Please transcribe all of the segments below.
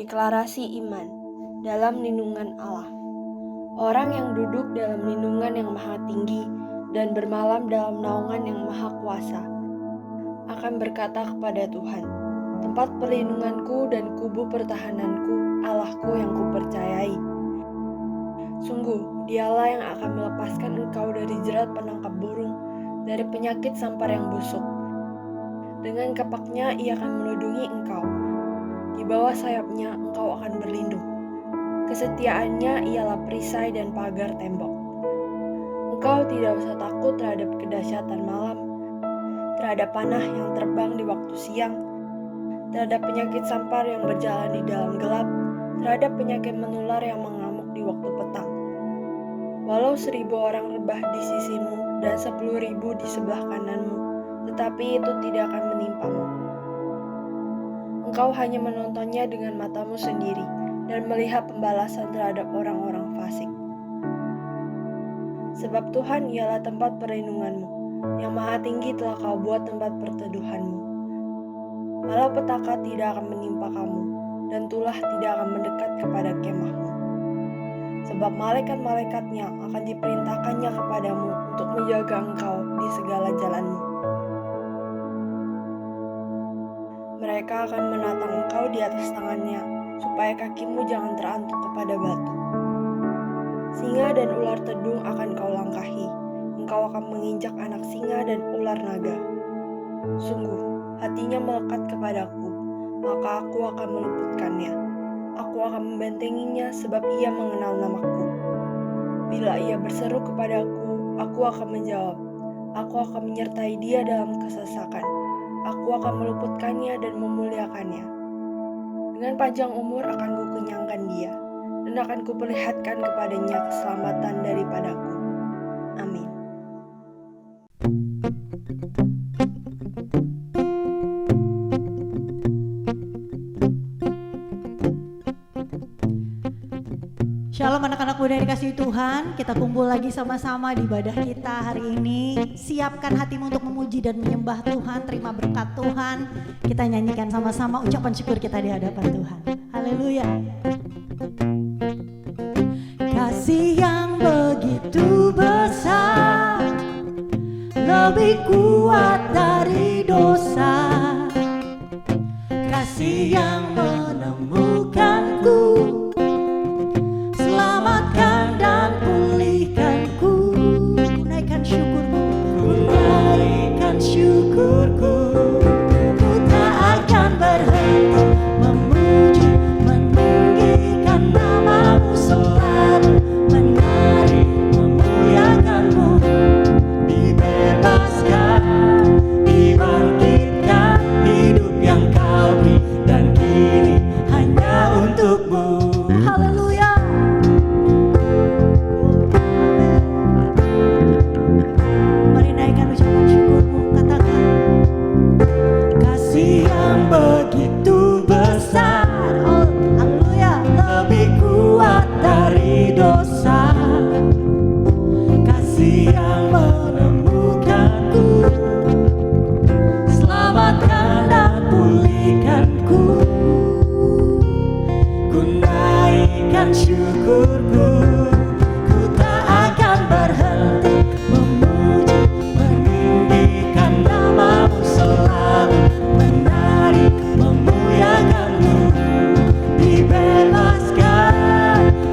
Deklarasi iman dalam lindungan Allah. Orang yang duduk dalam lindungan yang maha tinggi dan bermalam dalam naungan yang maha kuasa akan berkata kepada Tuhan, tempat perlindunganku dan kubu pertahananku, Allahku yang kupercayai. Sungguh, dialah yang akan melepaskan engkau dari jerat penangkap burung, dari penyakit sampar yang busuk. Dengan kapaknya ia akan melindungi engkau. Di bawah sayapnya engkau akan berlindung. Kesetiaannya ialah perisai dan pagar tembok. Engkau tidak usah takut terhadap kedahsyatan malam, terhadap panah yang terbang di waktu siang, terhadap penyakit sampar yang berjalan di dalam gelap, terhadap penyakit menular yang mengamuk di waktu petang. Walau 1.000 orang rebah di sisimu dan 10.000 di sebelah kananmu, tetapi itu tidak akan menimpamu. Engkau hanya menontonnya dengan matamu sendiri dan melihat pembalasan terhadap orang-orang fasik. Sebab Tuhan ialah tempat perlindunganmu, yang maha tinggi telah kau buat tempat perteduhanmu. Malapetaka tidak akan menimpa kamu, dan tulah tidak akan mendekat kepada kemahmu. Sebab malaikat-malaikatnya akan diperintahkannya kepadamu untuk menjaga engkau di segala jalanmu. Mereka akan menatang engkau di atas tangannya, supaya kakimu jangan terantuk kepada batu. Singa dan ular tedung akan kau langkahi, engkau akan menginjak anak singa dan ular naga. Sungguh, hatinya melekat kepadaku, maka aku akan meluputkannya. Aku akan membentenginya sebab ia mengenal namaku. Bila ia berseru kepadaku, aku akan menjawab. Aku akan menyertai dia dalam kesesakan. Aku akan meluputkannya dan memuliakannya. Dengan panjang umur akan kukenyangkan dia, dan akan kuperlihatkan kepadanya keselamatan daripadaku. Amin. Shalom anak-anak muda yang dikasihi Tuhan, kita kumpul lagi sama-sama di ibadah kita hari ini. Siapkan hatimu untuk memuji dan menyembah Tuhan, terima berkat Tuhan. Kita nyanyikan sama-sama ucapan syukur kita di hadapan Tuhan. Haleluya. Kasih yang begitu besar, lebih kuat dari dosa. Kasih yang menemukanku, selamatkan dan pulihkanku. Naikkan syukurku, naikkan syukurku. Ku tak akan berhenti memuji, meninggikan namamu selalu, menari, memuliakanmu. Dibebaskan, dibangkitkan, hidup yang kau beri dan kini hanya untukmu. Haleluya. Mari naikkan ucapan syukurmu, katakan. Kasih yang begitu besar, oh haleluya, lebih kuat dari dosa. Kasih yang menemukanku, selamatkan dan pulihkanku. Ku naikkan syukurku, ku tak akan berhenti memuji, meninggikan namamu selalu, menari, memuliakanmu. Dibebaskan,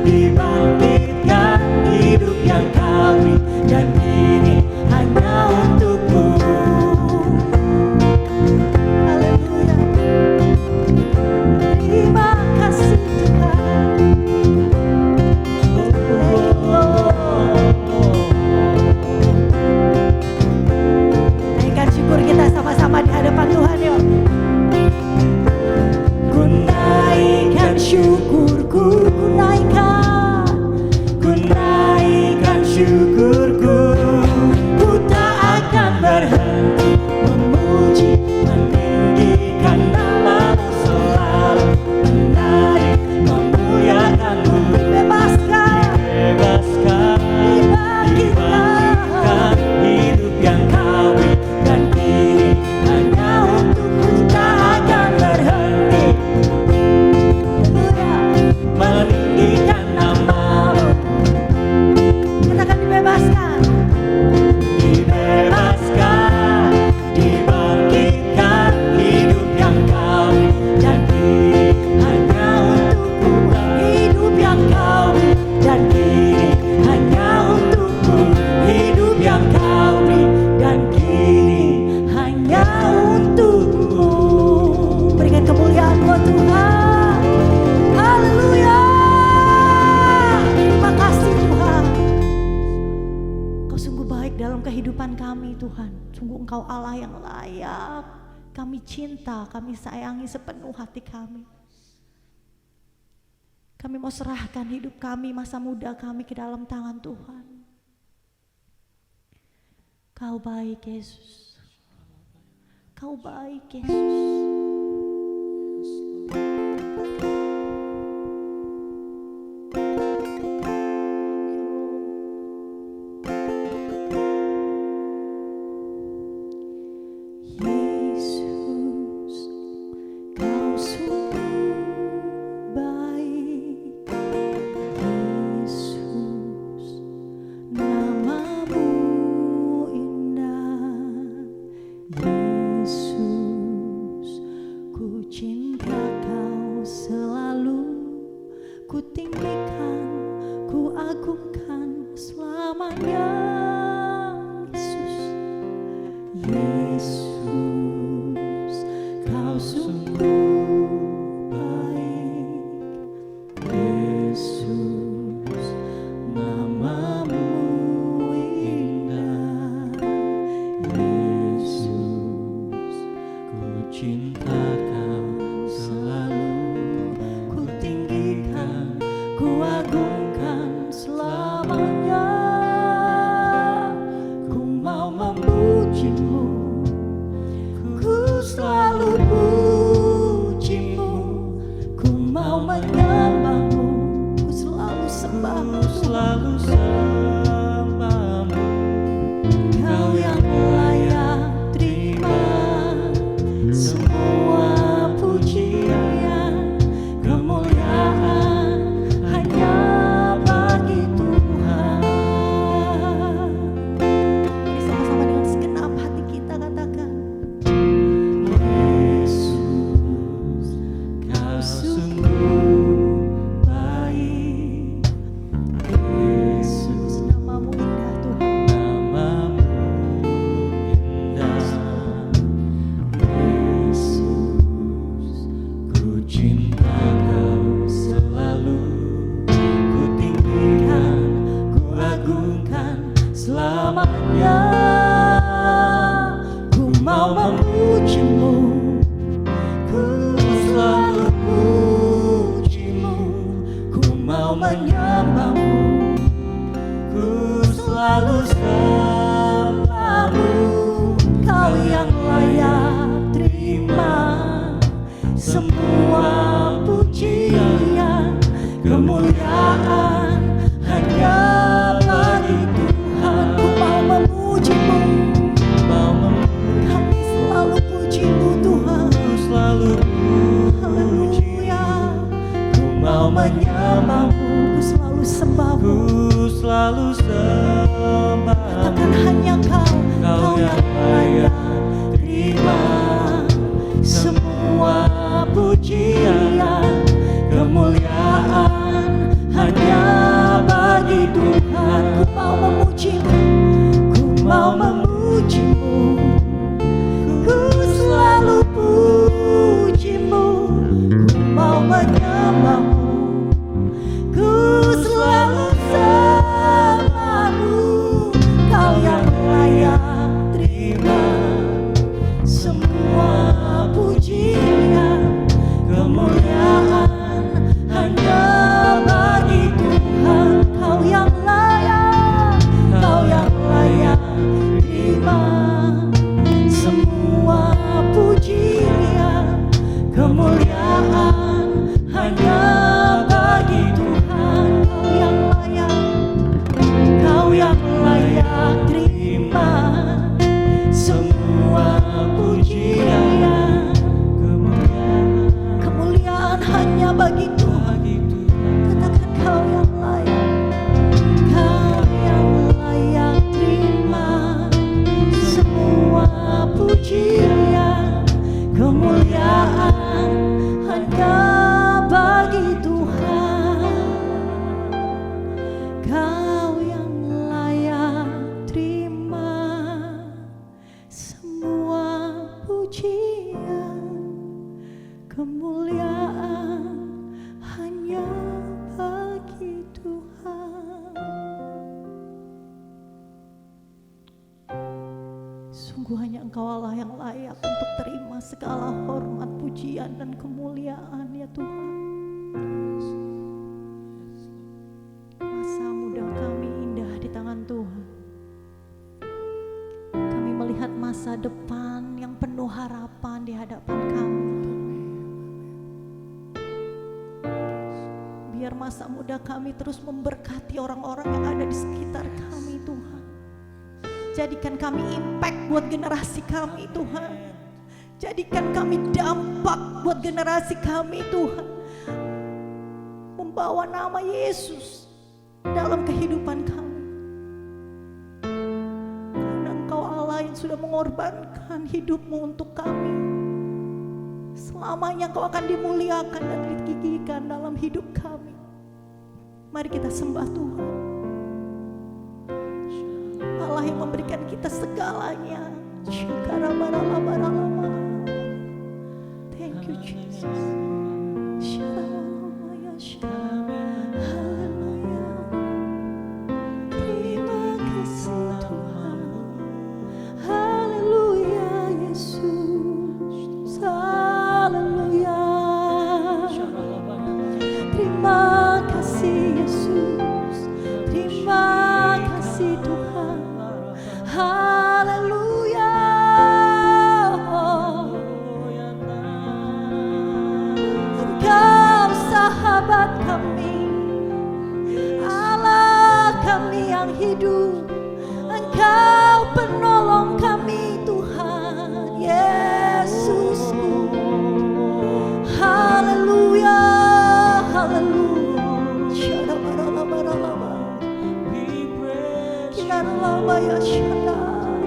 dibangkitkan, hidup yang kau beri dan kini hanya untukmu. Haleluya. Terima kasih Tuhan. kehidupan kami Tuhan. Sungguh Engkau Allah yang layak kami cinta, kami sayangi sepenuh hati kami. Kami mau serahkan hidup kami, masa muda kami ke dalam tangan Tuhan. Kau baik Yesus, Kau baik Yesus. Sungguh hanya Engkau Allah yang layak untuk terima segala hormat, pujian, dan kemuliaan ya Tuhan. Masa muda kami indah di tangan Tuhan. Kami melihat masa depan yang penuh harapan di hadapan kami. Biar masa muda kami terus memberkati orang-orang yang ada di sekitar kami Tuhan. Jadikan kami impact buat generasi kami Tuhan. Jadikan kami dampak buat generasi kami Tuhan. Membawa nama Yesus dalam kehidupan kami. Karena Engkau Allah yang sudah mengorbankan hidupmu untuk kami. Selamanya Engkau akan dimuliakan dan ditinggikan dalam hidup kami. Mari kita sembah Tuhan. Allah yang memberikan kita segalanya. Thank you Jesus. Haleluya. Terima kasih Tuhan. Haleluya Yesus. Haleluya. Terima kasih Yesus. Terima kasih Tuhan. Haleluya. Engkau sahabat kami, Allah kami yang hidup. Engkau penolong kami Tuhan Yesusku. Haleluya. Haleluya.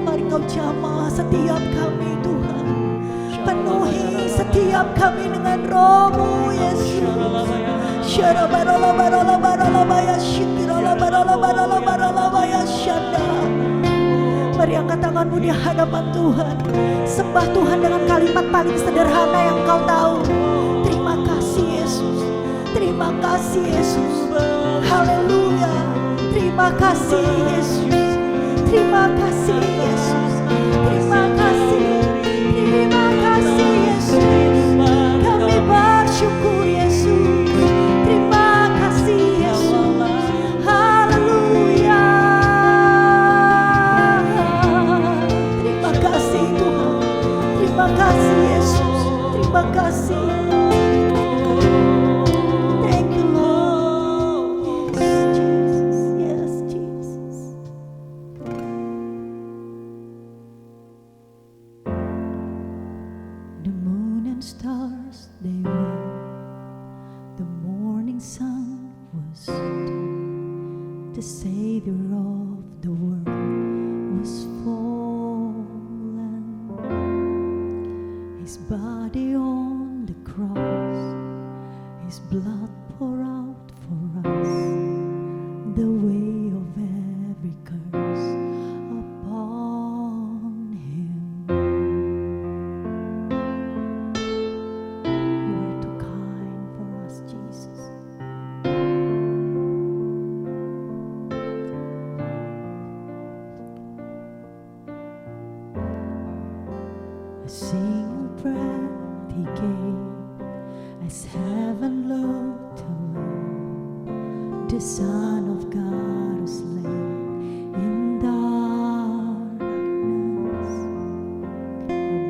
Mari Kau jamah setiap kami Tuhan. Penuhi setiap kami dengan Roh-Mu Yesus. Mari angkat tanganmu di hadapan Tuhan. Sembah Tuhan dengan kalimat paling sederhana yang kau tahu. Terima kasih Yesus. Terima kasih Yesus. Haleluya. Terima kasih Yesus. Terima kasih Yesus. Terima kasih. Terima kasih Yesus. Kami bersyukur Yesus. Terima kasih Yesus. Haleluya. Terima kasih Tuhan. Terima kasih Yesus. Terima kasih. Thank you Lord. Yes Jesus. Yes Jesus. The moon and stars they were, the morning sun was dawn. The Savior of the world was fallen. His body on the cross, His blood poured out for us, the way of every curse upon Him. You are too kind for us, Jesus. A single breath He gave as heaven looked away. The Son of God was slain in darkness,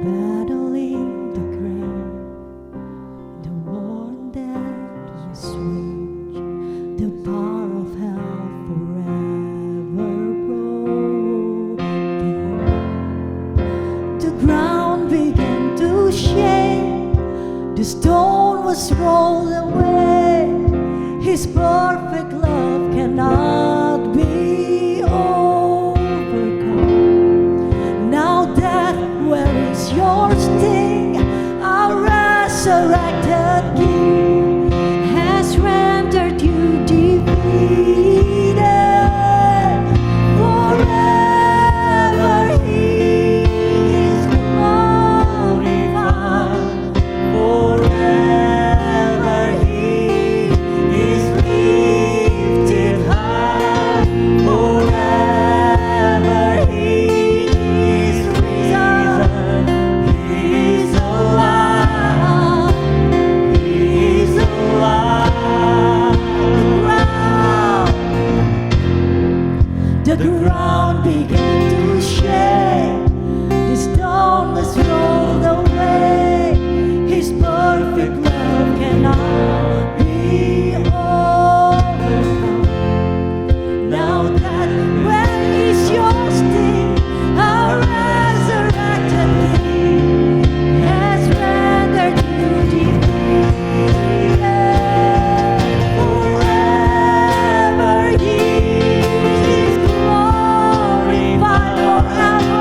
battling the grave. The war and death was waged, the power of hell forever broken. The ground began to shake, the stone was rolled away. His perfect love cannot be overcome. Now death, where is your sting? Our resurrected King has rendered you defeated. Forever He is glorified. Forever He is lifted. The ground began to shake. The stone was rolled away. His perfect love cannot be overcome. Now that when is your sting, our resurrected King has rendered you defeated. Forever He is glorified forever.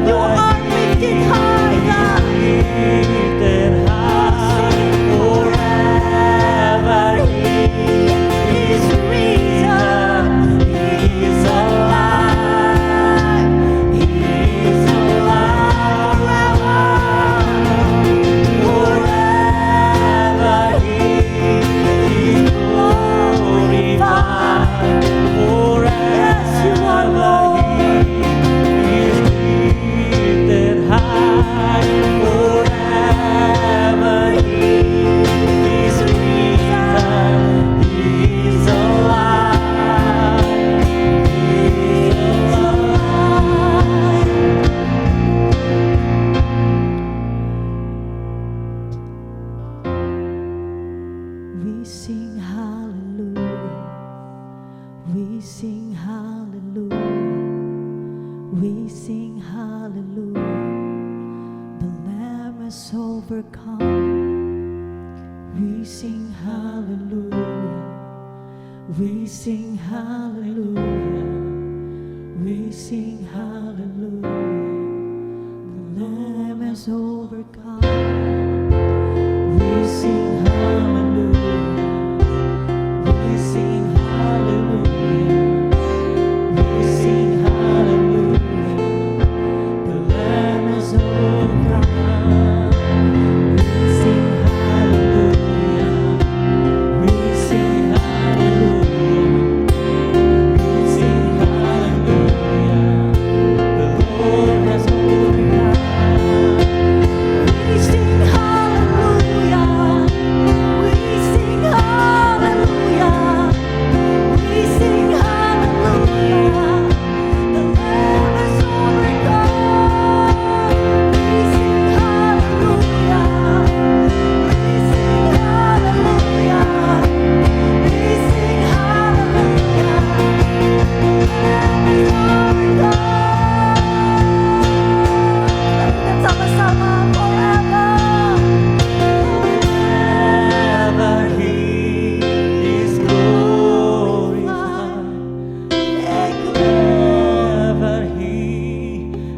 You are lifted high, God. Forever He is risen. He is alive. He is alive forever. Forever He is glorified. Yes, you are Lord. We sing hallelujah. We sing hallelujah. We sing hallelujah. The Lamb has overcome. We sing hallelujah. We sing hallelujah. We sing hallelujah. The Lamb has overcome. We sing hallelujah. We sing hallelujah. We sing hallelujah. The Lamb has overcome. We sing hallelujah. We sing hallelujah. We sing hallelujah. The Lord has overcome. We sing hallelujah. We sing hallelujah. We sing hallelujah. The Lamb has overcome. We sing hallelujah. We sing hallelujah. We sing hallelujah. The Lamb has overcome. Kita sama-sama forever. Forever He is glorified. Forever He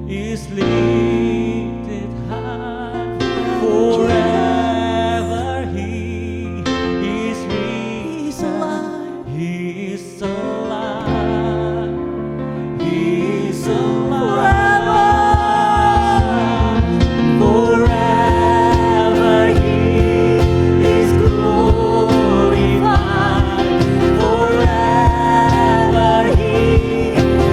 is lifted high. Forever He is risen. He is alive. He is alive. Forever He is glorified. Forever He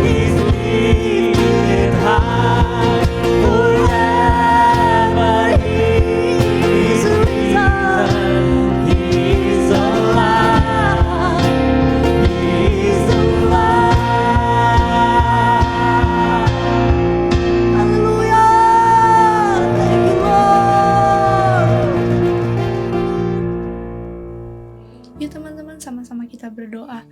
is lifted high. Forever He is risen. He is alive. He is alive. Hallelujah. Thank you, Lord. Yuk teman-teman, sama-sama kita berdoa.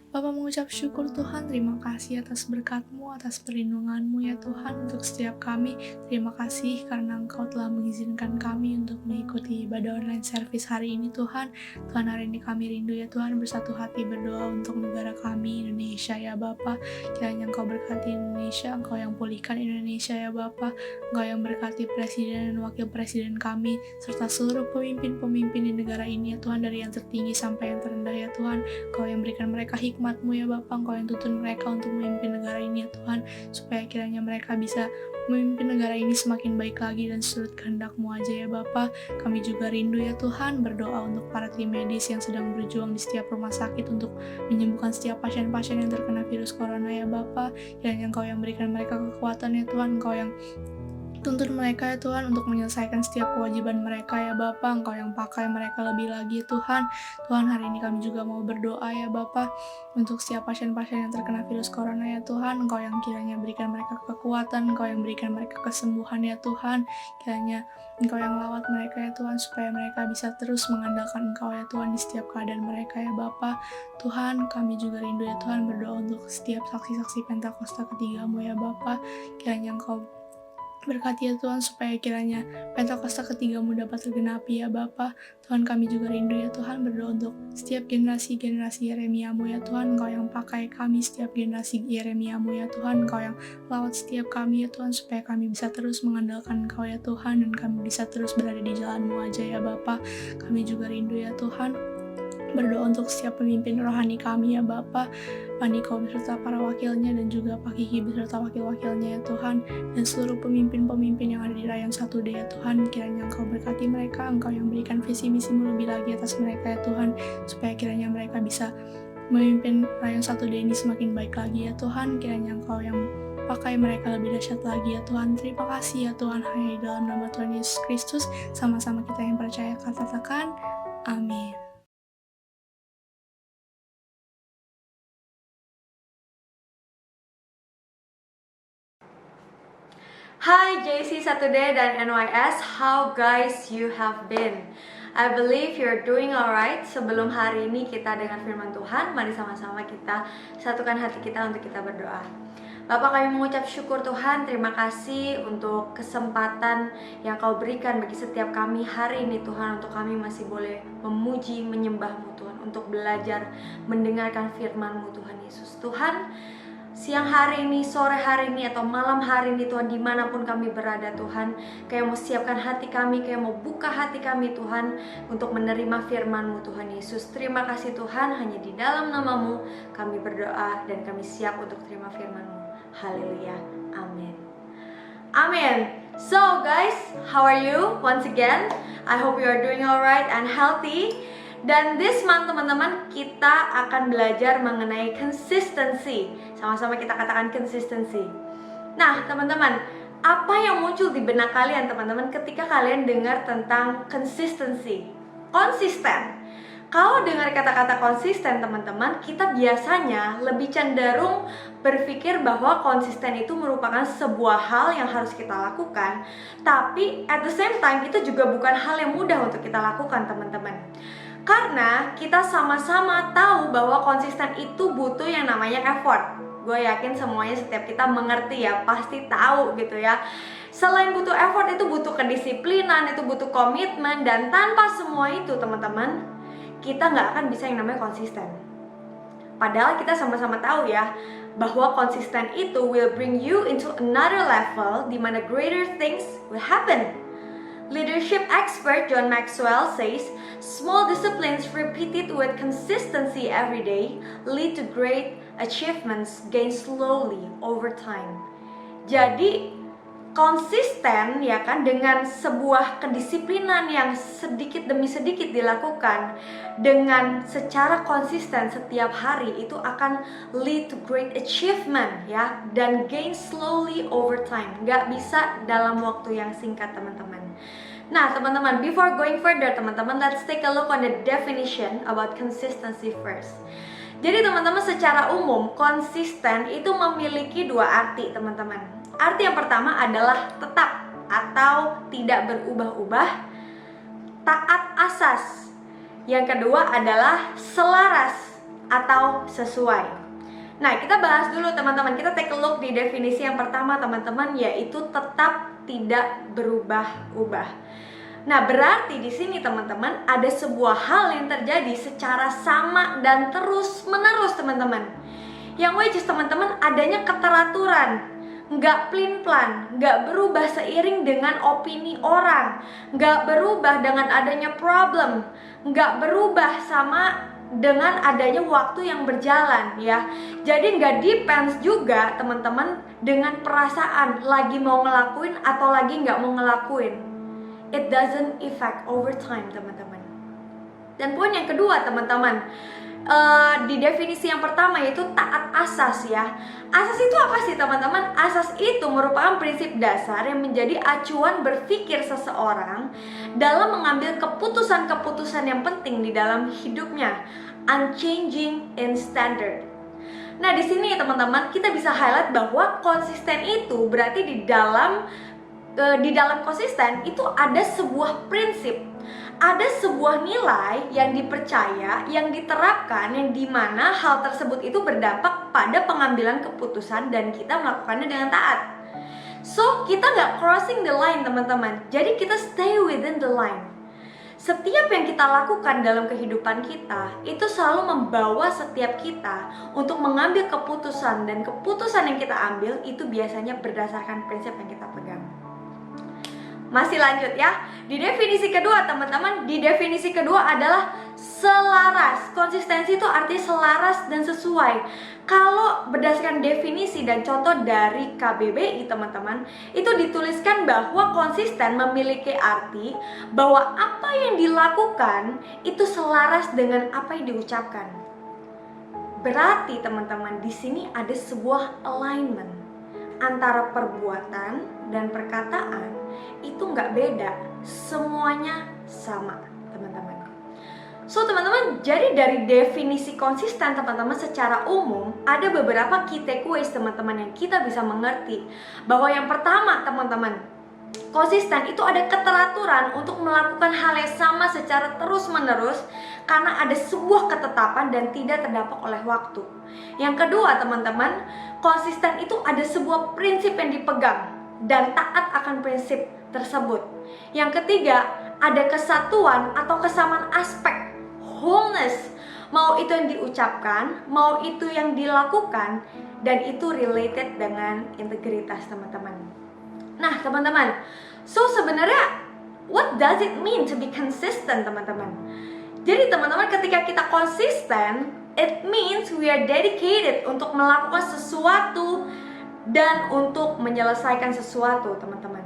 Bapa, mengucap syukur Tuhan, terima kasih atas berkat-Mu, atas perlindungan-Mu ya Tuhan untuk setiap kami. Terima kasih karena Engkau telah mengizinkan kami untuk mengikuti ibadah online service hari ini Tuhan. Tuhan, hari ini kami rindu ya Tuhan bersatu hati berdoa untuk negara kami Indonesia ya Bapa. Kiranya Engkau berkati Indonesia, Engkau yang pulihkan Indonesia ya Bapa. Engkau yang berkati presiden dan wakil presiden kami serta seluruh pemimpin-pemimpin di negara ini ya Tuhan, dari yang tertinggi sampai yang terendah ya Tuhan. Engkau yang berikan mereka hikmat-Mu ya Bapa. Engkau yang tuntun mereka untuk memimpin negara ini ya Tuhan, supaya kiranya mereka bisa memimpin negara ini semakin baik lagi dan seturut kehendak-Mu aja ya Bapa. Kami juga rindu ya Tuhan berdoa untuk para tim medis yang sedang berjuang di setiap rumah sakit untuk menyembuhkan setiap pasien-pasien yang terkena virus corona ya Bapa. Kiranya Engkau yang berikan mereka kekuatan ya Tuhan. Engkau yang Tuntun mereka ya Tuhan untuk menyelesaikan setiap kewajiban mereka ya Bapa. Engkau yang pakai mereka lebih lagi Tuhan. Tuhan, hari ini kami juga mau berdoa ya Bapa untuk setiap pasien-pasien yang terkena virus corona ya Tuhan. Engkau yang kiranya berikan mereka kekuatan, Engkau yang berikan mereka kesembuhan ya Tuhan. Kiranya Engkau yang lawat mereka ya Tuhan, supaya mereka bisa terus mengandalkan Engkau ya Tuhan di setiap keadaan mereka ya Bapa. Tuhan, kami juga rindu ya Tuhan berdoa untuk setiap saksi-saksi Pentakosta ketiga-Mu ya Bapa. Kiranya Engkau berkati ya Tuhan, supaya kiranya Pentakosta ketiga-Mu dapat tergenapi ya Bapa. Tuhan, kami juga rindu ya Tuhan berdoa untuk setiap generasi-generasi Yeremia-Mu ya Tuhan. Engkau yang pakai kami setiap generasi Yeremia-Mu ya Tuhan. Engkau yang lawat setiap kami ya Tuhan, supaya kami bisa terus mengandalkan Engkau ya Tuhan, dan kami bisa terus berada di jalan-Mu aja ya Bapa. Kami juga rindu ya Tuhan berdoa untuk setiap pemimpin rohani kami ya Bapa, Pak Niko beserta para wakilnya, dan juga Pak Kiki beserta wakil-wakilnya ya Tuhan, dan seluruh pemimpin-pemimpin yang ada di Rayon 1D ya Tuhan. Kiranya Engkau berkati mereka, Engkau yang berikan visi-misi-Mu lebih lagi atas mereka ya Tuhan, supaya kiranya mereka bisa memimpin Rayon 1D ini semakin baik lagi ya Tuhan. Kiranya Engkau yang pakai mereka lebih dahsyat lagi ya Tuhan. Terima kasih ya Tuhan, hanya di dalam nama Tuhan Yesus Kristus, sama-sama kita yang percaya katakan amin. Hi JC1D dan NYS, how guys you have been? I believe you're doing alright. Sebelum hari ini kita dengan firman Tuhan, mari sama-sama kita satukan hati kita untuk kita berdoa. Bapak, kami mengucap syukur Tuhan, terima kasih untuk kesempatan yang Kau berikan bagi setiap kami hari ini Tuhan, untuk kami masih boleh memuji, menyembah-Mu Tuhan, untuk belajar mendengarkan firman-Mu Tuhan Yesus. Tuhan, siang hari ini, sore hari ini, atau malam hari ini Tuhan, dimanapun kami berada Tuhan, Kau mau siapkan hati kami, Kau mau buka hati kami Tuhan, untuk menerima firman-Mu Tuhan Yesus. Terima kasih Tuhan, hanya di dalam nama-Mu kami berdoa dan kami siap untuk terima firman-Mu. Haleluya, amin. Amin. So guys, how are you? Once again, I hope you are doing alright and healthy. Dan this month teman-teman, kita akan belajar mengenai consistency. Sama-sama kita katakan consistency. Nah teman-teman, apa yang muncul di benak kalian teman-teman ketika kalian dengar tentang consistency? Konsisten. Kalau dengar kata-kata konsisten teman-teman, kita biasanya lebih cenderung berpikir bahwa konsisten itu merupakan sebuah hal yang harus kita lakukan. Tapi at the same time, itu juga bukan hal yang mudah untuk kita lakukan teman-teman. Karena kita sama-sama tahu bahwa konsisten itu butuh yang namanya effort. Gue yakin semuanya setiap kita mengerti ya, pasti tahu gitu ya. Selain butuh effort, itu butuh kedisiplinan, itu butuh komitmen. Dan tanpa semua itu teman-teman, kita nggak akan bisa yang namanya konsisten. Padahal kita sama-sama tahu ya, bahwa konsisten itu will bring you into another level, di mana greater things will happen. Leadership expert John Maxwell says, small disciplines repeated with consistency every day lead to great achievements gained slowly over time. Jadi konsisten ya kan, dengan sebuah kedisiplinan yang sedikit demi sedikit dilakukan dengan secara konsisten setiap hari, itu akan lead to great achievement ya, dan gain slowly over time. Nggak bisa dalam waktu yang singkat teman-teman. Nah teman-teman, before going further teman-teman, let's take a look on the definition about consistency first. Jadi teman-teman, secara umum konsisten itu memiliki dua arti teman-teman. Arti yang pertama adalah tetap atau tidak berubah-ubah, taat asas. Yang kedua adalah selaras atau sesuai. Nah, kita bahas dulu teman-teman. Kita take a look di definisi yang pertama teman-teman, yaitu tetap tidak berubah-ubah. Nah, berarti di sini teman-teman ada sebuah hal yang terjadi secara sama dan terus-menerus teman-teman. Yang which is teman-teman, adanya keteraturan. Nggak plin-plan, nggak berubah seiring dengan opini orang, nggak berubah dengan adanya problem, nggak berubah sama dengan adanya waktu yang berjalan ya. Jadi nggak depends juga teman-teman dengan perasaan lagi mau ngelakuin atau lagi nggak mau ngelakuin. It doesn't affect over time teman-teman. Dan poin yang kedua teman-teman, di definisi yang pertama yaitu taat asas ya. Asas itu apa sih teman-teman? Asas itu merupakan prinsip dasar yang menjadi acuan berpikir seseorang dalam mengambil keputusan-keputusan yang penting di dalam hidupnya. Unchanging in standard. Nah, di sini teman-teman kita bisa highlight bahwa konsisten itu berarti di dalam konsisten itu ada sebuah prinsip, ada sebuah nilai yang dipercaya, yang diterapkan, yang dimana hal tersebut itu berdampak pada pengambilan keputusan dan kita melakukannya dengan taat. So, kita nggak crossing the line teman-teman, jadi kita stay within the line. Setiap yang kita lakukan dalam kehidupan kita itu selalu membawa setiap kita untuk mengambil keputusan, dan keputusan yang kita ambil itu biasanya berdasarkan prinsip yang kita pegang. Masih lanjut ya. Di definisi kedua teman-teman, di definisi kedua adalah selaras. Konsistensi itu artinya selaras dan sesuai. Kalau berdasarkan definisi dan contoh dari KBBI teman-teman, itu dituliskan bahwa konsisten memiliki arti bahwa apa yang dilakukan itu selaras dengan apa yang diucapkan. Berarti teman-teman, di sini ada sebuah alignment antara perbuatan dan perkataan itu nggak beda, semuanya sama teman-teman. So teman-teman, jadi dari definisi konsisten teman-teman secara umum ada beberapa key takeaways teman-teman yang kita bisa mengerti. Bahwa yang pertama teman-teman, konsisten itu ada keteraturan untuk melakukan hal yang sama secara terus-menerus karena ada sebuah ketetapan dan tidak terdampak oleh waktu. Yang kedua teman-teman, konsisten itu ada sebuah prinsip yang dipegang dan taat akan prinsip tersebut. Yang ketiga, ada kesatuan atau kesamaan aspek, wholeness, mau itu yang diucapkan, mau itu yang dilakukan, dan itu related dengan integritas teman-teman. Nah teman-teman, so sebenarnya what does it mean to be consistent teman-teman? Jadi teman-teman, ketika kita konsisten, it means we are dedicated untuk melakukan sesuatu dan untuk menyelesaikan sesuatu teman-teman.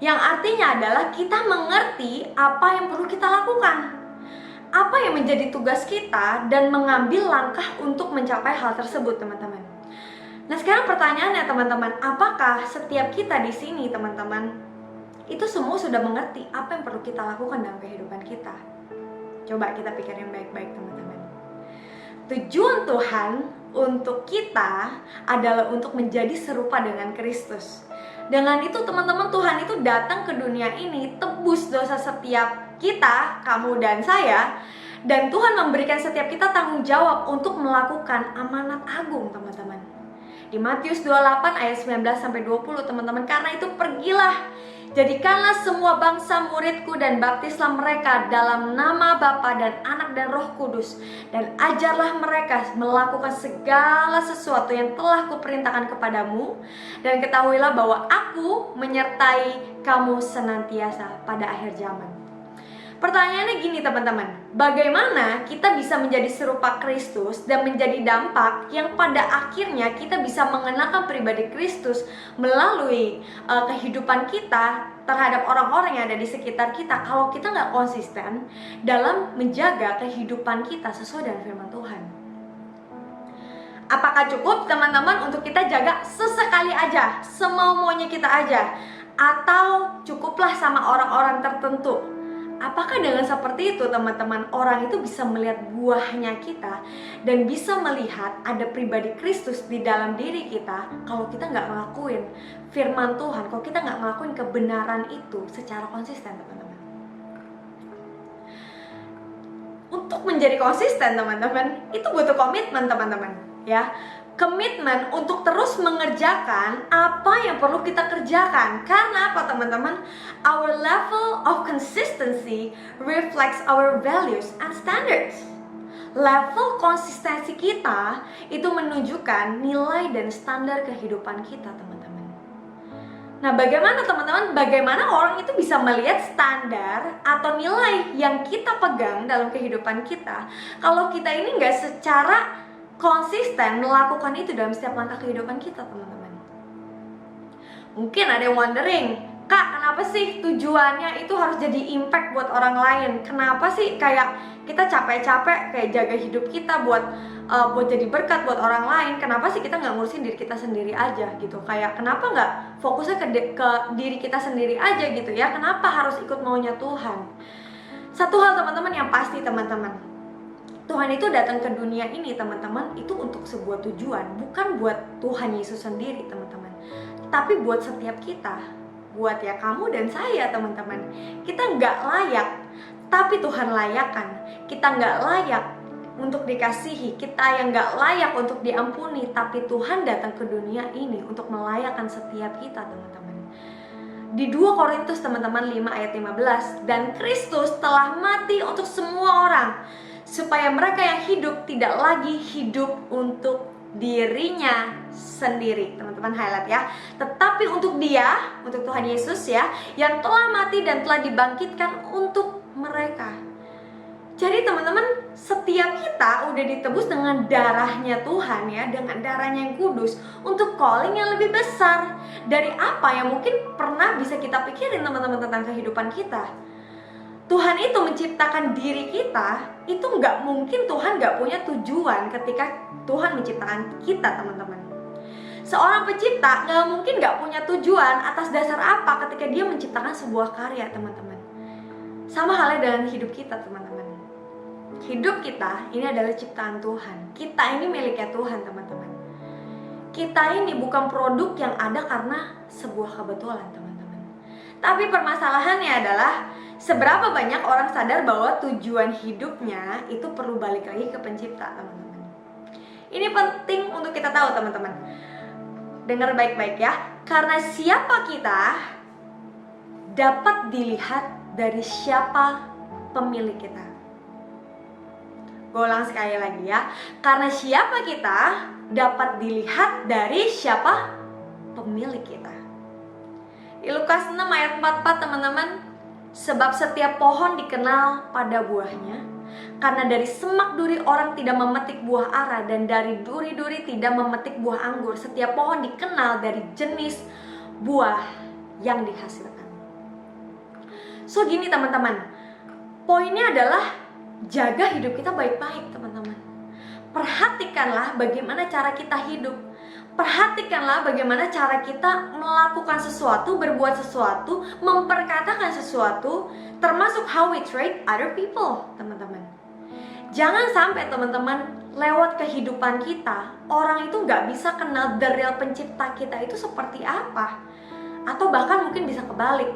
Yang artinya adalah kita mengerti apa yang perlu kita lakukan, apa yang menjadi tugas kita, dan mengambil langkah untuk mencapai hal tersebut teman-teman. Nah sekarang pertanyaannya teman-teman, apakah setiap kita di sini teman-teman itu semua sudah mengerti apa yang perlu kita lakukan dalam kehidupan kita? Coba kita pikirin baik-baik teman-teman. Tujuan Tuhan untuk kita adalah untuk menjadi serupa dengan Kristus. Dengan itu teman-teman, Tuhan itu datang ke dunia ini, tebus dosa setiap kita, kamu dan saya. Dan Tuhan memberikan setiap kita tanggung jawab untuk melakukan amanat agung teman-teman. Di Matius 28 ayat 19-20 teman-teman, karena itu pergilah, jadikanlah semua bangsa muridku dan baptislah mereka dalam nama Bapa dan Anak dan Roh Kudus, dan ajarlah mereka melakukan segala sesuatu yang telah kuperintahkan kepadamu, dan ketahuilah bahwa aku menyertai kamu senantiasa pada akhir zaman. Pertanyaannya gini teman-teman, bagaimana kita bisa menjadi serupa Kristus dan menjadi dampak yang pada akhirnya kita bisa mengenalkan pribadi Kristus melalui kehidupan kita terhadap orang-orang yang ada di sekitar kita kalau kita nggak konsisten dalam menjaga kehidupan kita sesuai dengan firman Tuhan? Apakah cukup teman-teman untuk kita jaga sesekali aja, semau-maunya kita aja, atau cukuplah sama orang-orang tertentu? Apakah dengan seperti itu teman-teman, orang itu bisa melihat buahnya kita dan bisa melihat ada pribadi Kristus di dalam diri kita kalau kita nggak ngelakuin firman Tuhan, kalau kita nggak ngelakuin kebenaran itu secara konsisten teman-teman. Untuk menjadi konsisten teman-teman, itu butuh komitmen teman-teman ya. Komitmen untuk terus mengerjakan apa yang perlu kita kerjakan. Karena apa teman-teman? Our level of consistency reflects our values and standards. Level konsistensi kita itu menunjukkan nilai dan standar kehidupan kita teman-teman. Nah bagaimana teman-teman? Bagaimana orang itu bisa melihat standar atau nilai yang kita pegang dalam kehidupan kita kalau kita ini nggak secara konsisten melakukan itu dalam setiap langkah kehidupan kita teman-teman. Mungkin ada yang wondering, Kak, kenapa sih tujuannya itu harus jadi impact buat orang lain? Kenapa sih kayak kita capek-capek kayak jaga hidup kita buat jadi berkat buat orang lain? Kenapa sih kita nggak ngurusin diri kita sendiri aja gitu? Kayak kenapa nggak fokusnya ke diri kita sendiri aja gitu ya? Kenapa harus ikut maunya Tuhan? Satu hal teman-teman yang pasti teman-teman, Tuhan itu datang ke dunia ini teman-teman itu untuk sebuah tujuan, bukan buat Tuhan Yesus sendiri teman-teman, tapi buat setiap kita, buat ya kamu dan saya teman-teman. Kita nggak layak, tapi Tuhan layakkan. Kita nggak layak untuk dikasihi, kita yang nggak layak untuk diampuni, tapi Tuhan datang ke dunia ini untuk melayakkan setiap kita teman-teman. Di 2 Korintus teman-teman 5 ayat 15, dan Kristus telah mati untuk semua orang, supaya mereka yang hidup tidak lagi hidup untuk dirinya sendiri. Teman-teman highlight ya. Tetapi untuk Dia, untuk Tuhan Yesus ya, yang telah mati dan telah dibangkitkan untuk mereka. Jadi teman-teman, setiap kita udah ditebus dengan darahnya Tuhan ya, dengan darahnya yang kudus, untuk calling yang lebih besar dari apa yang mungkin pernah bisa kita pikirin teman-teman tentang kehidupan kita. Tuhan itu menciptakan diri kita, itu nggak mungkin Tuhan nggak punya tujuan ketika Tuhan menciptakan kita teman-teman. Seorang pencipta nggak mungkin nggak punya tujuan atas dasar apa ketika dia menciptakan sebuah karya teman-teman. Sama halnya dengan hidup kita teman-teman. Hidup kita ini adalah ciptaan Tuhan. Kita ini miliknya Tuhan teman-teman. Kita ini bukan produk yang ada karena sebuah kebetulan teman-teman. Tapi permasalahannya adalah seberapa banyak orang sadar bahwa tujuan hidupnya itu perlu balik lagi ke pencipta teman-teman. Ini penting untuk kita tahu teman-teman. Dengar baik-baik ya. Karena siapa kita dapat dilihat dari siapa pemilik kita. Gue ulang sekali lagi ya. Karena siapa kita dapat dilihat dari siapa pemilik kita. Di Lukas 6 ayat 44 teman-teman. Sebab setiap pohon dikenal pada buahnya. Karena dari semak duri orang tidak memetik buah ara, dan dari duri-duri tidak memetik buah anggur. Setiap pohon dikenal dari jenis buah yang dihasilkan. So gini teman-teman, poinnya adalah jaga hidup kita baik-baik teman-teman. Perhatikanlah bagaimana cara kita hidup. Perhatikanlah bagaimana cara kita melakukan sesuatu, berbuat sesuatu, memperkatakan sesuatu, termasuk how we treat other people, teman-teman. Jangan sampai teman-teman lewat kehidupan kita, orang itu nggak bisa kenal the real pencipta kita itu seperti apa. Atau bahkan mungkin bisa kebalik.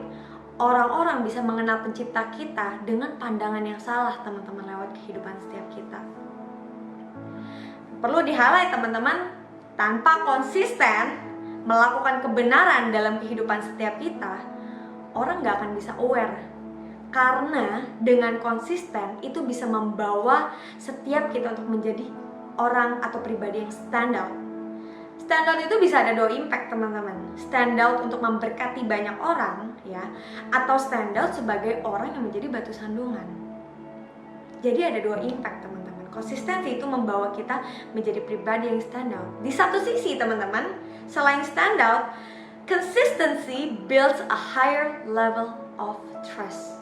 Orang-orang bisa mengenal pencipta kita dengan pandangan yang salah teman-teman lewat kehidupan setiap kita. Perlu di-highlight teman-teman, tanpa konsisten melakukan kebenaran dalam kehidupan setiap kita, orang gak akan bisa aware. Karena dengan konsisten itu bisa membawa setiap kita untuk menjadi orang atau pribadi yang stand out. Stand out itu bisa ada 2 impact teman-teman. Stand out untuk memberkati banyak orang ya, atau stand out sebagai orang yang menjadi batu sandungan. Jadi ada 2 impact teman-teman. Konsistensi itu membawa kita menjadi pribadi yang stand out. Di satu sisi teman-teman, selain stand out, consistency builds a higher level of trust.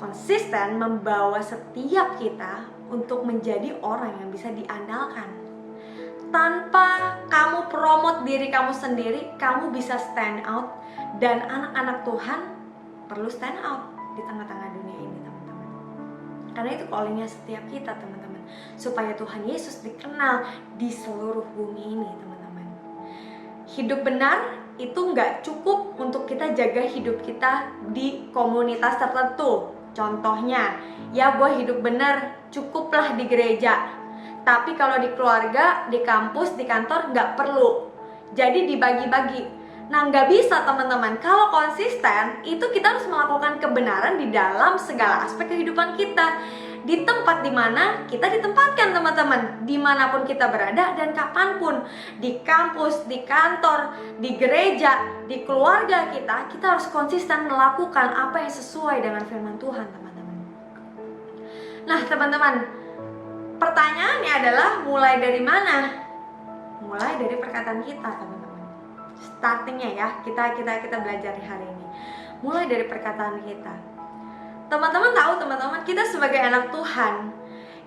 Konsisten membawa setiap kita untuk menjadi orang yang bisa diandalkan. Tanpa kamu promote diri kamu sendiri, kamu bisa stand out. Dan anak-anak Tuhan perlu stand out di tengah-tengah dunia ini teman-teman. Karena itu callingnya setiap kita teman-teman, supaya Tuhan Yesus dikenal di seluruh bumi ini teman-teman. Hidup benar itu nggak cukup untuk kita jaga hidup kita di komunitas tertentu. Contohnya, ya gue hidup benar cukuplah di gereja. Tapi kalau di keluarga, di kampus, di kantor nggak perlu. Jadi dibagi-bagi. Nah nggak bisa teman-teman. Kalau konsisten, itu kita harus melakukan kebenaran di dalam segala aspek kehidupan kita. Di tempat dimana kita ditempatkan teman-teman. Dimanapun kita berada dan kapanpun. Di kampus, di kantor, di gereja, di keluarga kita. Kita harus konsisten melakukan apa yang sesuai dengan firman Tuhan teman-teman. Nah teman-teman, pertanyaannya adalah mulai dari mana? Mulai dari perkataan kita teman-teman. startingnya ya, kita belajar di hari ini. Mulai dari perkataan kita. Teman-teman tahu, teman-teman, kita sebagai anak Tuhan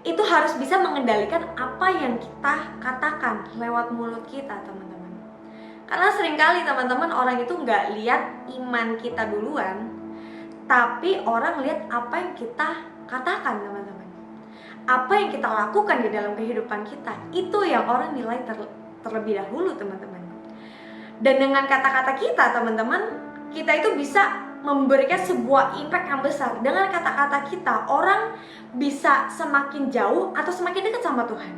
itu harus bisa mengendalikan apa yang kita katakan lewat mulut kita, teman-teman. Karena seringkali teman-teman, orang itu nggak lihat iman kita duluan, tapi orang lihat apa yang kita katakan, teman-teman. Apa yang kita lakukan di dalam kehidupan kita, itu yang orang nilai terlebih dahulu, teman-teman. Dan dengan kata-kata kita, teman-teman, kita itu bisa memberikan sebuah impact yang besar. Dengan kata-kata kita, orang bisa semakin jauh atau semakin dekat sama Tuhan.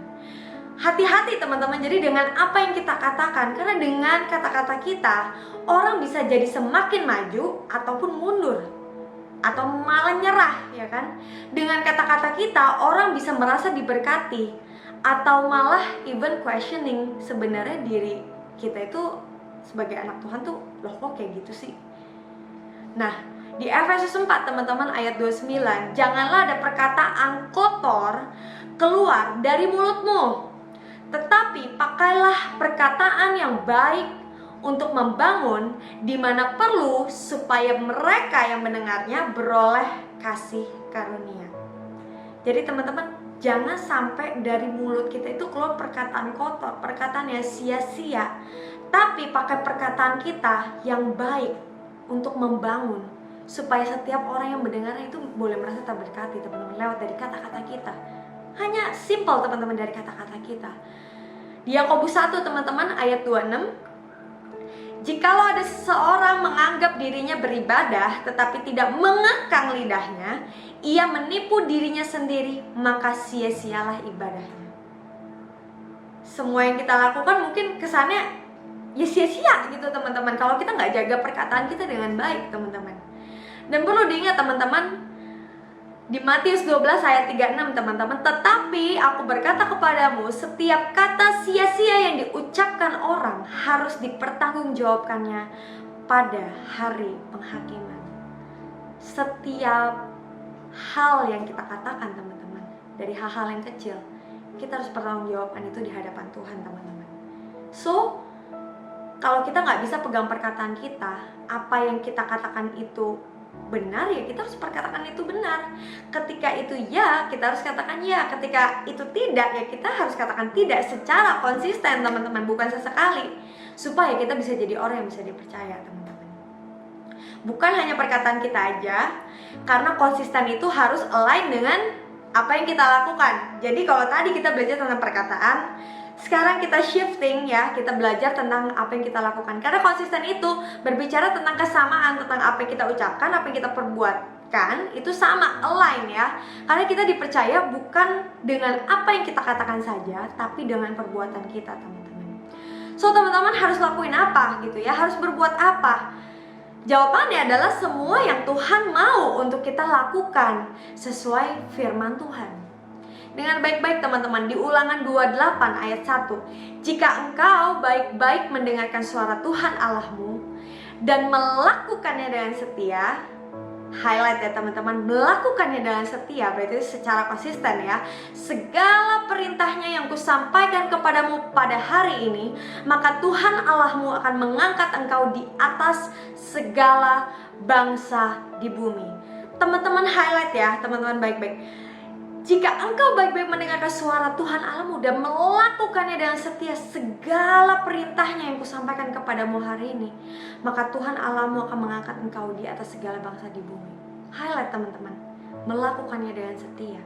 Hati-hati teman-teman, jadi dengan apa yang kita katakan, karena dengan kata-kata kita, orang bisa jadi semakin maju ataupun mundur, atau malah nyerah, ya kan? Dengan kata-kata kita, orang bisa merasa diberkati, atau malah even questioning sebenarnya diri kita itu sebagai anak Tuhan tuh, loh kok kayak gitu sih? Nah, di Efesus 4 teman-teman ayat 29, janganlah ada perkataan kotor keluar dari mulutmu, tetapi pakailah perkataan yang baik untuk membangun di mana perlu, supaya mereka yang mendengarnya beroleh kasih karunia. Jadi teman-teman, jangan sampai dari mulut kita itu keluar perkataan kotor, perkataan yang sia-sia, tapi pakai perkataan kita yang baik untuk membangun, supaya setiap orang yang mendengarnya itu boleh merasa terberkati, teman-teman, lewat dari kata-kata kita. Hanya simple, teman-teman, dari kata-kata kita. Di Yakobus 1 teman-teman ayat 26, jikalau ada seseorang menganggap dirinya beribadah tetapi tidak mengekang lidahnya, ia menipu dirinya sendiri, maka sia-sialah ibadahnya. Semua yang kita lakukan mungkin kesannya ya sia-sia gitu, teman-teman, kalau kita nggak jaga perkataan kita dengan baik, teman-teman. Dan perlu diingat, teman-teman, di Matius 12 ayat 36, teman-teman, tetapi aku berkata kepadamu, setiap kata sia-sia yang diucapkan orang harus dipertanggungjawabkannya pada hari penghakiman. Setiap hal yang kita katakan, teman-teman, dari hal-hal yang kecil, kita harus pertanggungjawabkan itu di hadapan Tuhan, teman-teman. So, kalau kita nggak bisa pegang perkataan kita, apa yang kita katakan itu benar, ya kita harus perkatakan itu benar. Ketika itu ya, kita harus katakan ya. Ketika itu tidak, ya kita harus katakan tidak secara konsisten, teman-teman, bukan sesekali. Supaya kita bisa jadi orang yang bisa dipercaya, teman-teman. Bukan hanya perkataan kita aja, karena konsisten itu harus align dengan apa yang kita lakukan. Jadi kalau tadi kita belajar tentang perkataan, sekarang kita shifting ya, kita belajar tentang apa yang kita lakukan. Karena konsisten itu berbicara tentang kesamaan, tentang apa yang kita ucapkan, apa yang kita perbuatkan, itu sama, align ya. Karena kita dipercaya bukan dengan apa yang kita katakan saja, tapi dengan perbuatan kita, teman-teman. So, teman-teman harus lakuin apa gitu ya, harus berbuat apa? Jawabannya adalah semua yang Tuhan mau untuk kita lakukan sesuai firman Tuhan. Dengan baik-baik, teman-teman, di Ulangan 28 ayat 1, jika engkau baik-baik mendengarkan suara Tuhan Allahmu dan melakukannya dengan setia, highlight ya teman-teman, melakukannya dengan setia, berarti secara konsisten ya, segala perintahnya yang kusampaikan kepadamu pada hari ini, maka Tuhan Allahmu akan mengangkat engkau di atas segala bangsa di bumi. Teman-teman highlight ya, teman-teman baik-baik. Jika engkau baik-baik mendengarkan suara Tuhan Allahmu dan melakukannya dengan setia segala perintahnya yang kusampaikan kepadamu hari ini, maka Tuhan Allahmu akan mengangkat engkau di atas segala bangsa di bumi. Highlight teman-teman, melakukannya dengan setia.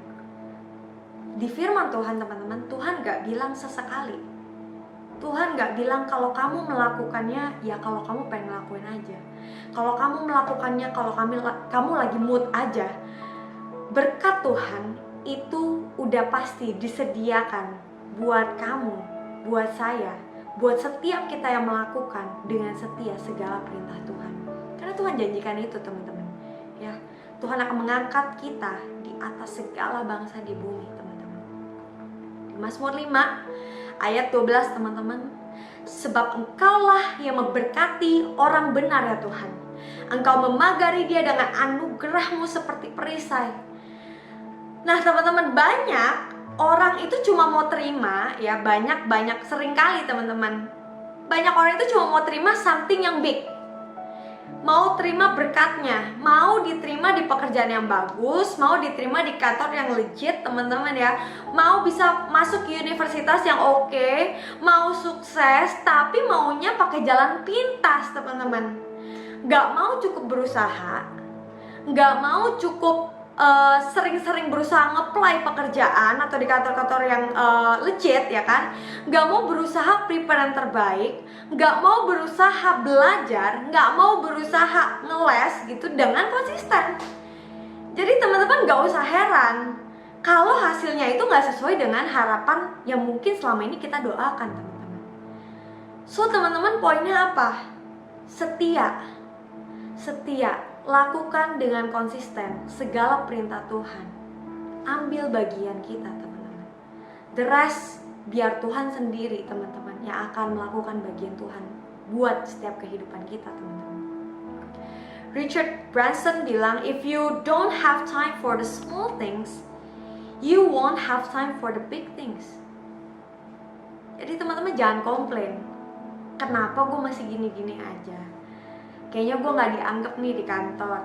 Di firman Tuhan, teman-teman, Tuhan gak bilang sesekali. Tuhan gak bilang kalau kamu melakukannya, ya kalau kamu pengen ngelakuin aja. Kalau kamu melakukannya, kalau kamu lagi mood aja. Berkat Tuhan itu udah pasti disediakan buat kamu, buat saya, buat setiap kita yang melakukan dengan setia segala perintah Tuhan. Karena Tuhan janjikan itu, teman-teman. Ya, Tuhan akan mengangkat kita di atas segala bangsa di bumi, teman-teman. Di Mazmur 5 ayat 12, teman-teman, sebab engkaulah yang memberkati orang benar ya Tuhan. Engkau memagari dia dengan anugerahmu seperti perisai. Nah, teman-teman, banyak orang itu cuma mau terima ya, banyak seringkali teman-teman banyak orang itu cuma mau terima something yang big, mau terima berkatnya, mau diterima di pekerjaan yang bagus, mau diterima di kantor yang legit teman-teman ya, mau bisa masuk universitas yang oke, mau sukses, tapi maunya pakai jalan pintas teman-teman. Gak mau cukup berusaha, gak mau cukup sering-sering berusaha nge-apply pekerjaan atau di kantor-kantor yang legit ya kan, gak mau berusaha prepare yang terbaik, gak mau berusaha belajar, gak mau berusaha ngeles gitu dengan konsisten. Jadi teman-teman gak usah heran kalau hasilnya itu gak sesuai dengan harapan yang mungkin selama ini kita doakan teman-teman. So teman-teman, poinnya apa? Setia, lakukan dengan konsisten segala perintah Tuhan. Ambil bagian kita teman-teman. The rest biar Tuhan sendiri teman-teman yang akan melakukan bagian Tuhan buat setiap kehidupan kita teman-teman. Richard Branson bilang, if you don't have time for the small things, you won't have time for the big things. Jadi teman-teman jangan komplain, kenapa gue masih gini-gini aja, kayaknya gue gak dianggap nih di kantor,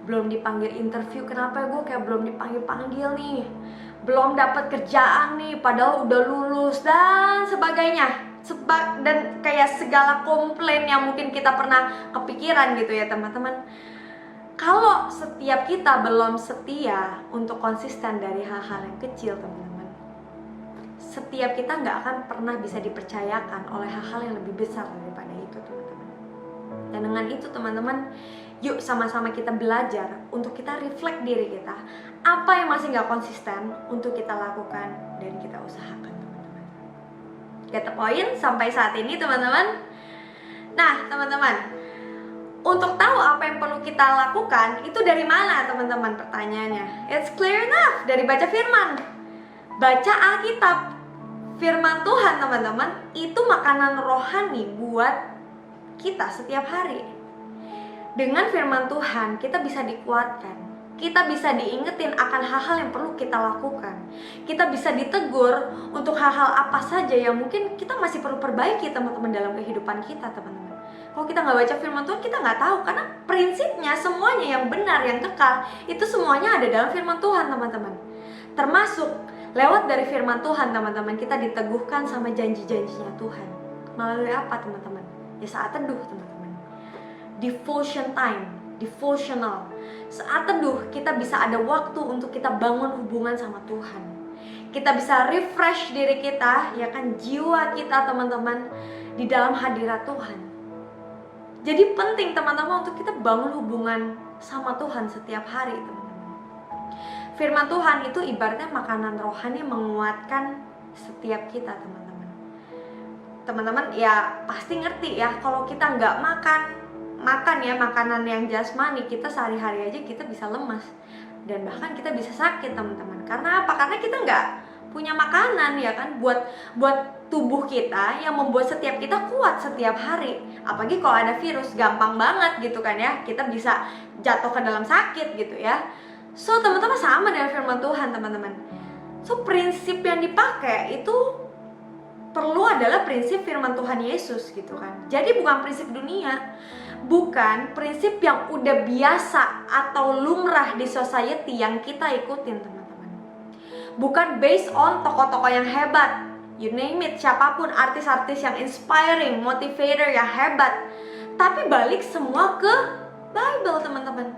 belum dipanggil interview, kenapa gue kayak belum dipanggil-panggil nih, belum dapat kerjaan nih padahal udah lulus dan sebagainya. Dan kayak segala komplain yang mungkin kita pernah kepikiran gitu ya teman-teman. Kalau setiap kita belum setia untuk konsisten dari hal-hal yang kecil teman-teman, setiap kita nggak akan pernah bisa dipercayakan oleh hal-hal yang lebih besar daripada itu teman-teman. Dan dengan itu teman-teman, yuk sama-sama kita belajar untuk kita reflect diri kita, apa yang masih nggak konsisten untuk kita lakukan dan kita usahakan teman-teman. Get the point sampai saat ini teman-teman. Nah teman-teman, untuk tahu apa yang perlu kita lakukan itu dari mana teman-teman, pertanyaannya? It's clear enough, dari baca firman. Baca Alkitab, firman Tuhan teman-teman, itu makanan rohani buat kita setiap hari. Dengan firman Tuhan kita bisa dikuatkan, kita bisa diingetin akan hal-hal yang perlu kita lakukan, kita bisa ditegur untuk hal-hal apa saja yang mungkin kita masih perlu perbaiki teman-teman dalam kehidupan kita teman-teman. Kalau kita nggak baca firman Tuhan, kita nggak tahu, karena prinsipnya semuanya yang benar, yang kekal, itu semuanya ada dalam firman Tuhan teman-teman. Termasuk lewat dari firman Tuhan teman-teman, kita diteguhkan sama janji-janjinya Tuhan. Melalui apa teman-teman? Ya saat teduh teman-teman, devotion time, devotional. Saat teduh kita bisa ada waktu untuk kita bangun hubungan sama Tuhan. Kita bisa refresh diri kita, ya kan, jiwa kita teman-teman di dalam hadirat Tuhan. Jadi penting teman-teman untuk kita bangun hubungan sama Tuhan setiap hari teman-teman. Firman Tuhan itu ibaratnya makanan rohani yang menguatkan setiap kita teman-teman. Teman-teman ya pasti ngerti ya, kalau kita nggak makan ya makanan yang jasmani, kita sehari-hari aja kita bisa lemas dan bahkan kita bisa sakit teman-teman. Karena apa? Karena kita nggak punya makanan ya kan buat tubuh kita yang membuat setiap kita kuat setiap hari. Apalagi kalau ada virus, gampang banget gitu kan ya, kita bisa jatuh ke dalam sakit gitu ya. So teman-teman sama dengan firman Tuhan teman-teman. So prinsip yang dipakai itu perlu adalah prinsip firman Tuhan Yesus gitu kan. Jadi bukan prinsip dunia, bukan prinsip yang udah biasa atau lumrah di society yang kita ikutin teman-teman. Bukan based on tokoh-tokoh yang hebat, you name it, siapapun, artis-artis yang inspiring, motivator yang hebat, tapi balik semua ke Bible teman-teman.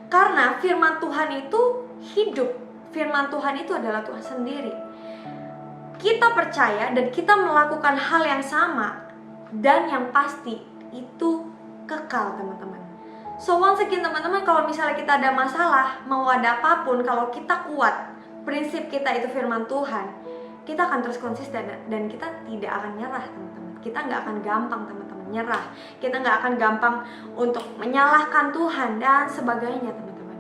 Karena firman Tuhan itu hidup, firman Tuhan itu adalah Tuhan sendiri. Kita percaya dan kita melakukan hal yang sama, dan yang pasti itu kekal teman-teman. So once again teman-teman, kalau misalnya kita ada masalah, mau ada apapun, kalau kita kuat, prinsip kita itu firman Tuhan, kita akan terus konsisten dan kita tidak akan nyerah teman-teman. Kita nggak akan gampang teman-teman nyerah, kita nggak akan gampang untuk menyalahkan Tuhan dan sebagainya teman-teman.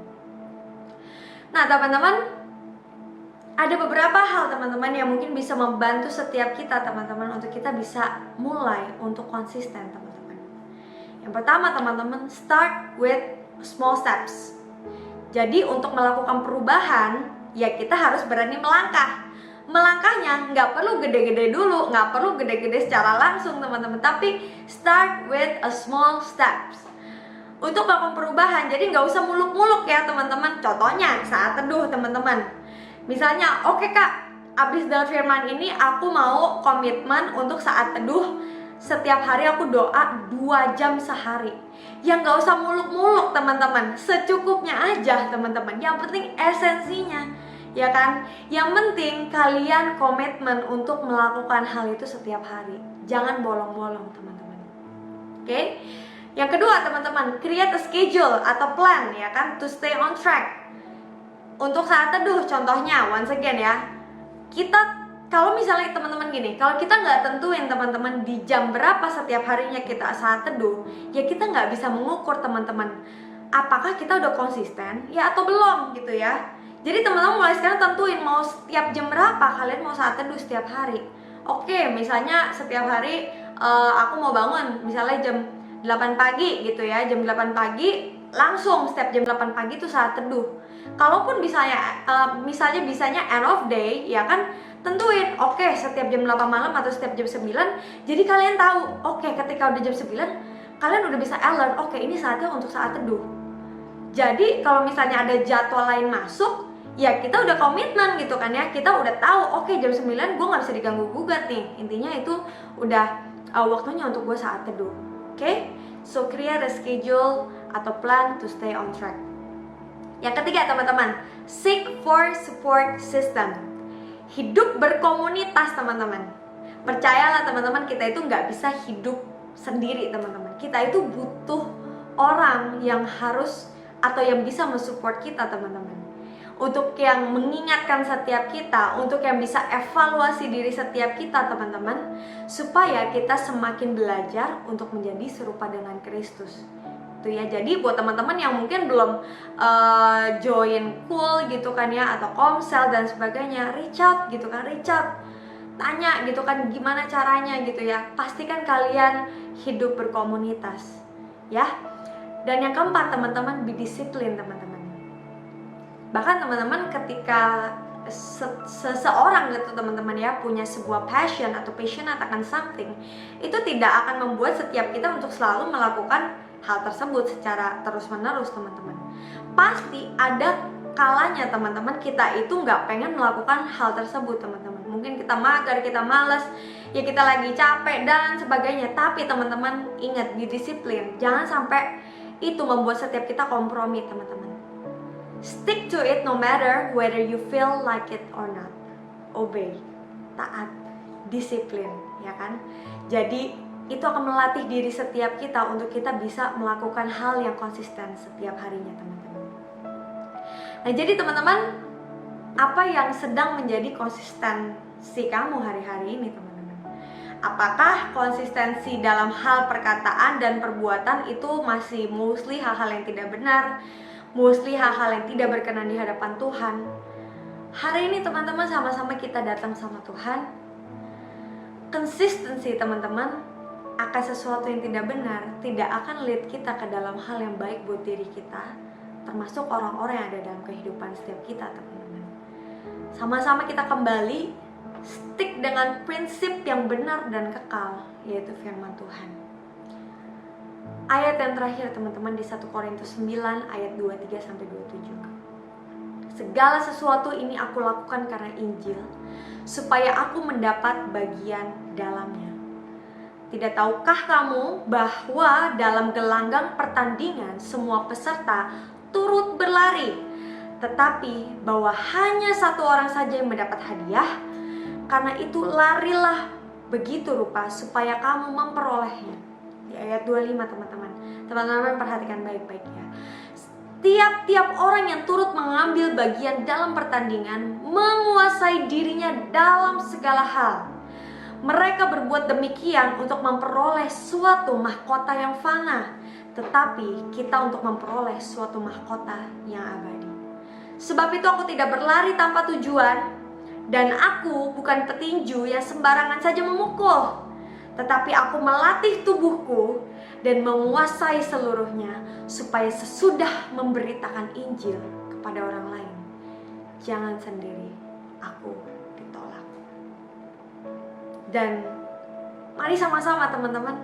Nah teman-teman, ada beberapa hal teman-teman yang mungkin bisa membantu setiap kita teman-teman untuk kita bisa mulai untuk konsisten teman-teman. Yang pertama teman-teman, start with small steps. Jadi untuk melakukan perubahan, ya kita harus berani melangkah. melangkahnya nggak perlu gede-gede dulu, nggak perlu gede-gede secara langsung teman-teman, tapi start with a small steps untuk melakukan perubahan. Jadi nggak usah muluk-muluk ya teman-teman. Contohnya saat teduh teman-teman, misalnya oke kak, abis dengar firman ini aku mau komitmen untuk saat teduh setiap hari aku doa 2 jam sehari. Ya nggak usah muluk-muluk teman-teman, secukupnya aja teman-teman. Yang penting esensinya, ya kan? Yang penting kalian komitmen untuk melakukan hal itu setiap hari. Jangan bolong-bolong teman-teman. Oke? Yang kedua teman-teman, create a schedule atau plan, ya kan, to stay on track. Untuk saat teduh contohnya, once again ya, kita kalau misalnya teman-teman gini, kalau kita nggak tentuin teman-teman di jam berapa setiap harinya kita saat teduh, ya kita nggak bisa mengukur teman-teman apakah kita udah konsisten ya atau belum gitu ya. Jadi teman-teman mulai sekarang tentuin mau setiap jam berapa kalian mau saat teduh setiap hari. Oke, misalnya setiap hari aku mau bangun misalnya jam 8 pagi gitu ya, jam 8 pagi langsung setiap jam 8 pagi itu saat teduh. Kalaupun misalnya bisanya end of day, ya kan, tentuin oke, setiap jam 8 malam atau setiap jam 9. Jadi kalian tahu, oke, ketika udah jam 9 kalian udah bisa alert, oke ini saatnya untuk saat teduh. Jadi kalau misalnya ada jadwal lain masuk, ya kita udah komitmen gitu kan ya, kita udah tahu oke jam 9 gue gak bisa diganggu gugat nih. Intinya itu udah waktunya untuk gue saat teduh. Oke, so create a schedule atau plan to stay on track. Yang ketiga teman-teman, seek for support system. Hidup berkomunitas teman-teman. Percayalah teman-teman, kita itu nggak bisa hidup sendiri teman-teman. Kita itu butuh orang yang harus atau yang bisa mensupport kita teman-teman. Untuk yang mengingatkan setiap kita, untuk yang bisa evaluasi diri setiap kita teman-teman, supaya kita semakin belajar untuk menjadi serupa dengan Kristus. Tuh ya, jadi buat teman-teman yang mungkin belum join Cool gitu kan ya, atau Komsel dan sebagainya, reach out gitu kan, tanya gitu kan gimana caranya gitu ya. Pastikan kalian hidup berkomunitas ya. Dan yang keempat teman-teman, be disiplin teman-teman. Bahkan teman-teman ketika seseorang gitu teman-teman ya punya sebuah passion atau passionate akan something, itu tidak akan membuat setiap kita untuk selalu melakukan hal tersebut secara terus-menerus teman-teman. Pasti ada kalanya teman-teman kita itu nggak pengen melakukan hal tersebut teman-teman. Mungkin kita mager, kita malas, ya kita lagi capek dan sebagainya. Tapi teman-teman ingat, be disiplin. Jangan sampai itu membuat setiap kita kompromi teman-teman. Stick to it no matter whether you feel like it or not. Obey, taat, disiplin, ya kan? Jadi itu akan melatih diri setiap kita untuk kita bisa melakukan hal yang konsisten setiap harinya teman-teman. Nah jadi teman-teman, apa yang sedang menjadi konsistensi kamu hari-hari ini teman-teman? Apakah konsistensi dalam hal perkataan dan perbuatan itu masih mostly hal-hal yang tidak benar, mostly hal-hal yang tidak berkenan di hadapan Tuhan? Hari ini teman-teman sama-sama kita datang sama Tuhan. Konsistensi teman-teman akan sesuatu yang tidak benar tidak akan lead kita ke dalam hal yang baik buat diri kita, termasuk orang-orang yang ada dalam kehidupan setiap kita teman-teman. Sama-sama kita kembali stick dengan prinsip yang benar dan kekal, yaitu firman Tuhan. Ayat yang terakhir teman-teman di 1 Korintus 9 ayat 23-27. Segala sesuatu ini aku lakukan karena Injil, supaya aku mendapat bagian dalamnya. Tidak tahukah kamu bahwa dalam gelanggang pertandingan semua peserta turut berlari, tetapi bahwa hanya satu orang saja yang mendapat hadiah? Karena itu larilah begitu rupa supaya kamu memperolehnya. Di ayat 25 teman-teman. Teman-teman perhatikan baik-baik ya. Tiap-tiap orang yang turut mengambil bagian dalam pertandingan menguasai dirinya dalam segala hal. Mereka berbuat demikian untuk memperoleh suatu mahkota yang fana, tetapi kita untuk memperoleh suatu mahkota yang abadi. Sebab itu aku tidak berlari tanpa tujuan, dan aku bukan petinju yang sembarangan saja memukul, tetapi aku melatih tubuhku dan menguasai seluruhnya, supaya sesudah memberitakan Injil kepada orang lain, jangan sendiri aku ditolak. Dan mari sama-sama teman-teman,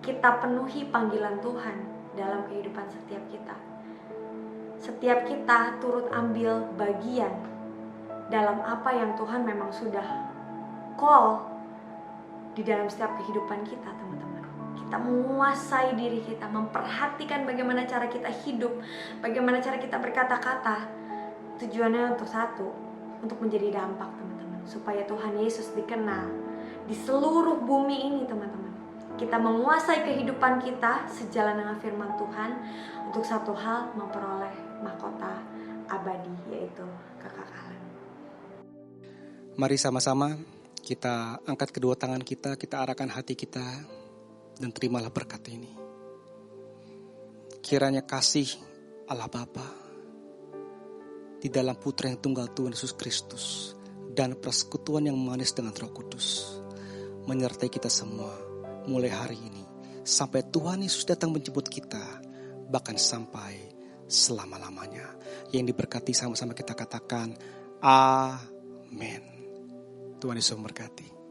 kita penuhi panggilan Tuhan dalam kehidupan setiap kita. Setiap kita turut ambil bagian dalam apa yang Tuhan memang sudah call di dalam setiap kehidupan kita, teman-teman. Kita menguasai diri kita, memperhatikan bagaimana cara kita hidup, bagaimana cara kita berkata-kata. Tujuannya untuk satu, untuk menjadi dampak, teman-teman, supaya Tuhan Yesus dikenal di seluruh bumi ini, teman-teman. Kita menguasai kehidupan kita sejalan dengan firman Tuhan untuk satu hal, memperoleh mahkota abadi, yaitu kekekalan. Mari sama-sama kita angkat kedua tangan kita arahkan hati kita, dan terimalah berkat ini. Kiranya kasih Allah Bapa di dalam Putra yang tunggal Tuhan Yesus Kristus dan persekutuan yang manis dengan Roh Kudus menyertai kita semua mulai hari ini sampai Tuhan Yesus datang menjemput kita, bahkan sampai selama-lamanya. Yang diberkati sama-sama kita katakan amin. Tuhan Yesus memberkati.